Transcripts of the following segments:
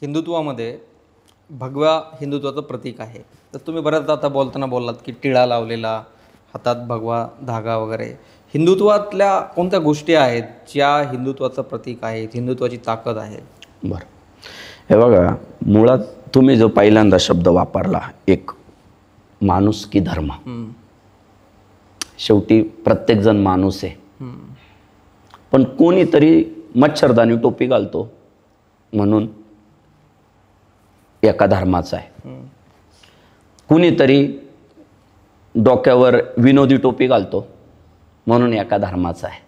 हिंदुत्वामध्ये भगवा हिंदुत्वाचं प्रतीक आहे. तर तुम्ही बऱ्याच आता बोलताना बोललात की टिळा लावलेला, हातात भगवा धागा वगैरे. हिंदुत्वातल्या कोणत्या गोष्टी आहेत ज्या हिंदुत्वाचं प्रतीक आहेत, हिंदुत्वाची ताकद आहे? बरं, हे बघा, मुळात तुम्ही जो पहिल्यांदा शब्द वापरला, एक माणूस की धर्म. शेवटी प्रत्येकजण माणूस आहे. पण कोणीतरी मच्छरदाणी टोपी घालतो म्हणून एका धर्माचा आहे. कुणीतरी डोक्यावर विनोदी टोपी घालतो म्हणून एका धर्माचा आहे.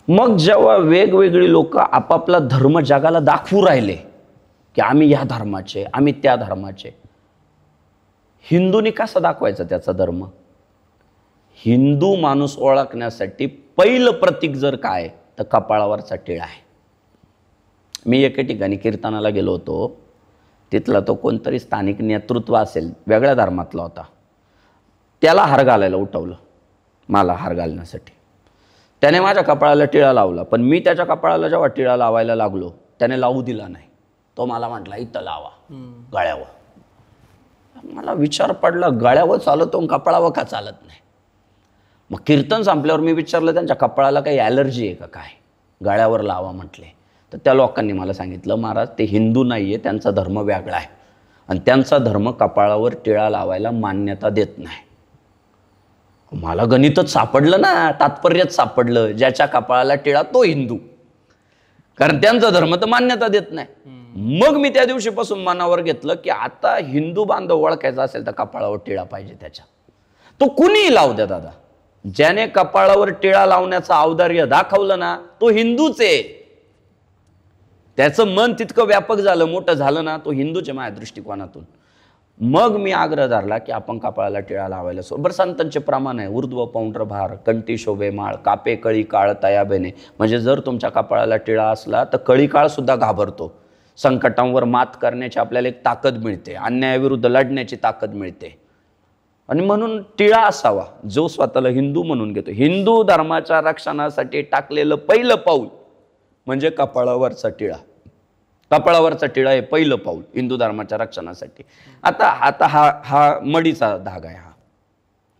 मग जेव्हा वेगवेगळी लोक आपापला धर्म जगाला दाखवू राहिले की आम्ही या धर्माचे, आम्ही त्या धर्माचे, हिंदूंनी कसा दाखवायचा त्याचा धर्म? हिंदू माणूस ओळखण्यासाठी पहिलं प्रतीक जर काय तर कपाळावरचा टिळा आहे. मी एके ठिकाणी कीर्तनाला गेलो होतो. तिथला तो कोणतरी स्थानिक नेतृत्व असेल, वेगळ्या धर्मातला होता. त्याला हार घालायला उठवलं, मला हार घालण्यासाठी. त्याने माझ्या कपाळाला टिळा लावला, पण मी त्याच्या कपाळाला जेव्हा टिळा लावायला लागलो त्याने लावू दिला नाही. तो मला म्हटला इथं लावा, गळ्यावर. मला विचार पडला, गळ्यावर चालतो कपाळावर का चालत नाही? मग कीर्तन संपल्यावर मी विचारलं त्यांच्या कपाळाला काही ॲलर्जी आहे का काय, गळ्यावर लावा म्हटले. तर त्या लोकांनी मला सांगितलं, महाराज ते हिंदू नाही आहे, त्यांचा धर्म वेगळा आहे आणि त्यांचा धर्म कपाळावर टिळा लावायला मान्यता देत नाही. मला गणितच सापडलं ना, तात्पर्यच सापडलं. ज्याच्या कपाळाला टिळा तो हिंदू, कारण त्यांचा धर्म तर मान्यता देत नाही. मग मी त्या दिवशीपासून मनावर घेतलं की आता हिंदू बांधव ओळखायचा असेल तर कपाळावर टिळा पाहिजे त्याच्या. तो कुणीही लावू द्या दादा, ज्याने कपाळावर टिळा लावण्याचं औदार्य दाखवलं ना तो हिंदूच आहे. त्याचं मन तितकं व्यापक झालं, मोठं झालं ना, तो हिंदूच आहे माझ्या दृष्टिकोनातून. मग मी आग्रह धरला की आपण कपाळाला टिळा लावायला. सोबर संतांचे प्रमाण आहे, ऊर्ध्व पौंड्र भार, कंठी शोभे माळ, कापे कळी काळ तयाबेने. म्हणजे जर तुमच्या कपाळाला टिळा असला तर कळी काळ सुद्धा घाबरतो. संकटांवर मात करण्याची आपल्याला एक ताकद मिळते, अन्यायाविरुद्ध लढण्याची ताकद मिळते. आणि म्हणून टिळा असावा जो स्वतःला हिंदू म्हणून घेतो. हिंदू धर्माच्या रक्षणासाठी टाकलेलं पहिलं पाऊल म्हणजे कपाळावरचा टिळा. कपाळावरचा टिळा हे पहिलं पाऊल हिंदू धर्माच्या रक्षणासाठी. आता हा मडीचा धागा आहे. हा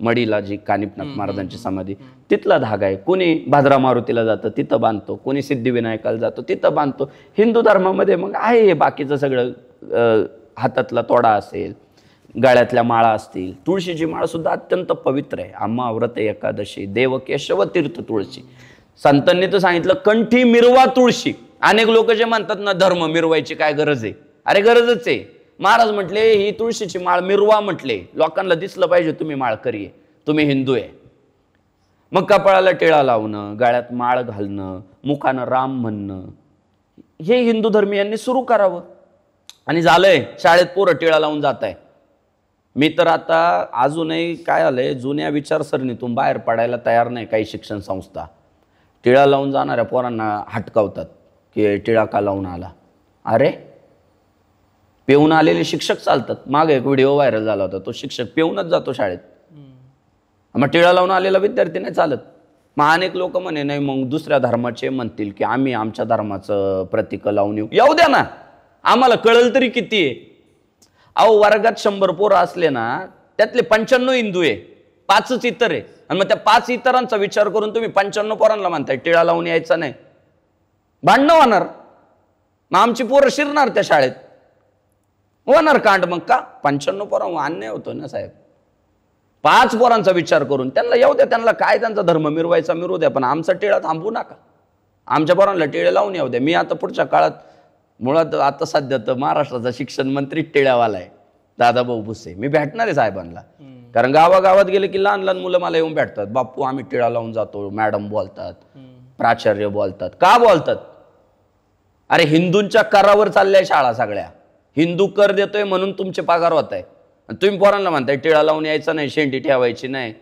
मडीला जी कानिपनाथ महाराजांची समाधी, तिथला धागा आहे. कोणी भाद्रा मारुतीला जातं तिथं बांधतो, कोणी सिद्धिविनायकाला जातो तिथं बांधतो. हिंदू धर्मामध्ये मग आहे हे बाकीचं सगळं. हातातला तोडा असेल, गळ्यातल्या माळा असतील. तुळशीची माळ सुद्धा अत्यंत पवित्र आहे. आम्हा व्रत एकादशी, देव केशव तीर्थ तुळशी. संतांनी तर सांगितलं कंठी मिरवा तुळशी. अनेक लोक जे म्हणतात ना धर्म मिरवायची काय गरज आहे, अरे गरजच आहे. महाराज म्हटले ही तुळशीची माळ मिरवा म्हटले, लोकांना दिसलं पाहिजे तुम्ही माळकरी आहे, तुम्ही हिंदू आहे. मग कपाळाला टिळा लावणं, गळ्यात माळ घालणं, मुखानं राम म्हणणं, हे हिंदू धर्मीयांनी सुरू करावं. आणि झालंय, शाळेत पोरं टिळा लावून जात आहे. मी तर आता अजूनही काय आलंय, जुन्या विचारसरणीतून बाहेर पडायला तयार नाही. काही शिक्षण संस्था टिळा लावून जाणाऱ्या पोरांना हटकावतात की टिळा का लावून आला. अरे पेऊन आलेले शिक्षक चालतात. मागे एक व्हिडिओ व्हायरल झाला होता, तो शिक्षक पेऊनच जातो शाळेत, मग टिळा लावून आलेला विद्यार्थी नाही चालत. मग अनेक लोक म्हणे नाही, मग दुसऱ्या धर्माचे म्हणतील की आम्ही आमच्या धर्माचं प्रतीक लावून येऊ द्या ना, आम्हाला कळलं तरी किती आहे. अहो वर्गात 100 पोरं असले ना, त्यातले 95 हिंदू आहे, 5च इतर आहे. आणि मग त्या 5 इतरांचा विचार करून तुम्ही 95 पोरांना म्हणताय टिळा लावून यायचा नाही. भांडणं होणार, मग आमची पोरं शिरणार त्या शाळेत, होणार कांड. मग का 95 पोरं अन्याय होतो ना साहेब. 5 पोरांचा विचार करून त्यांना येऊ द्या, त्यांना काय त्यांचा धर्म मिरवायचा मिरवू द्या, पण आमचा टिळा थांबवू नका. आमच्या पोरांना टिळे लावून येऊ द्या. मी आता पुढच्या काळात, मुळात आता सध्या तर महाराष्ट्राचा शिक्षण मंत्री टिळ्यावाला आहे, दादाभाऊ भुसे. मी भेटणार आहे साहेबांना, कारण गावागावात गेले की लहान लहान मुलं मला येऊन भेटतात. बापू आम्ही टिळा लावून जातो, मॅडम बोलतात, प्राचार्य बोलतात. का बोलतात? अरे हिंदूंच्या करावर चालल्या शाळा सगळ्या, हिंदू कर देतोय म्हणून तुमचे पगार होत आहे. तुम्ही पोरांना म्हणताय टिळा लावून यायचा नाही, शेंडी ठेवायची नाही.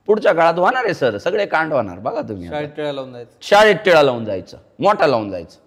पुढच्या काळात होणार आहे सर, सगळे कांड होणार. बघा तुम्ही, शाळेत टिळा लावून जायचं, शाळेत टिळा लावून जायचं, मोठा लावून जायचं.